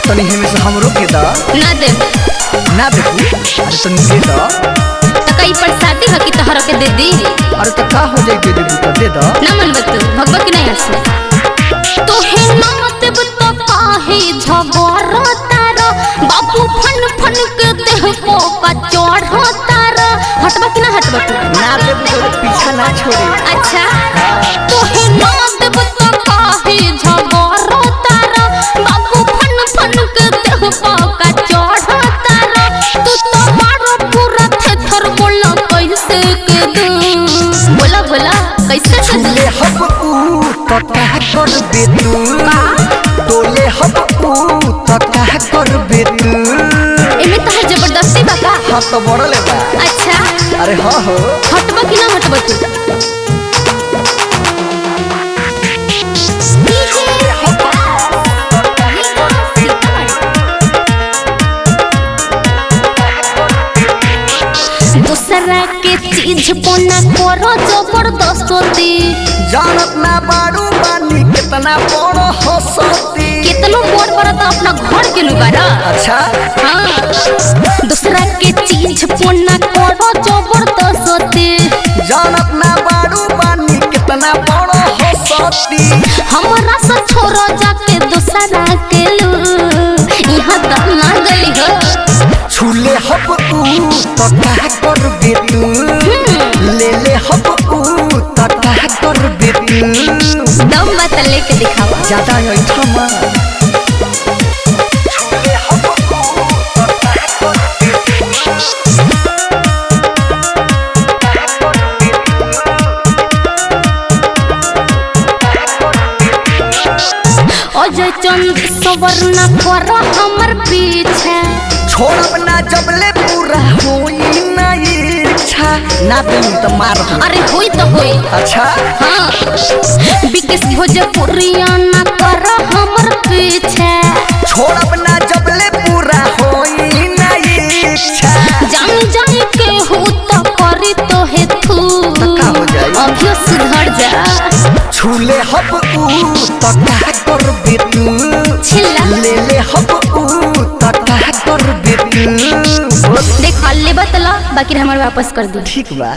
तनी हमें से हमरो के दा ना दे ना दे अरे तनी दे दा तो कई प्रसादी है कि तोहरा के दे दी। अरे तो का हो जाए के दे दा ना मन बत भगवा की नहीं हंस तो है ना देव तो काहे झगड़ा तारा बाबू फन फन के देह को का चढ़ा तारा हटबा कि ना हटबा तू ना दे तो पीछा ना छोड़े। अच्छा तो है ना देव तो काहे झगड़ा तारा बाबू फन फन के देह को का चढ़ा तारा तू तो मारो पूरा थेथर बोला कैसे के दे बोला बोला कैसे छुले हब तो कह कर बेतू तोले हब तो कह कर बेतू एमे तहर जबरदस्ती बा का। हां तो बड़ ले बा। अच्छा अरे हां हो हटबा कि ना हटबा तू दूसरा के चीज पोना करो जबरदस्ती जानत ना बाड़ू बानी कितना बड़ हंसती कितनो बोर पड़ा तो अपना घर के नुबारा। अच्छा हाँ दूसरा के चीज पोना करो जबरदस्ती जानत ना बाड़ू बानी कितना बड़ हंसती हमारा से छोरो जाके दूसरा के लू यहाँ तक ना गली हो छूले हब तो कह कर बेतू ले ले हब तो कह कर बेतू दम बात लेके दिखावा ज्यादा ऐठा मत छूले हब तो कह कर अजय चंद सवरना कर हमर पीछे छोड़ब ना जबले पूरा होई ना इच्छा ना तुम तो मार दो। अरे होई तो होई। अच्छा हाँ विकेश भोजपुरिया ना कर हमर पीछे छोड़ब ना जबले पूरा होई ना इच्छा जान जान के हो तो करी तो है तू का हो जाए अभियो सुधर जा छूले हब तो कह कर बेतू छिल्ला ले ले हब तो कह कर बेतू देख ले बतला बाकी हमारे वापस कर दी। ठीक बा।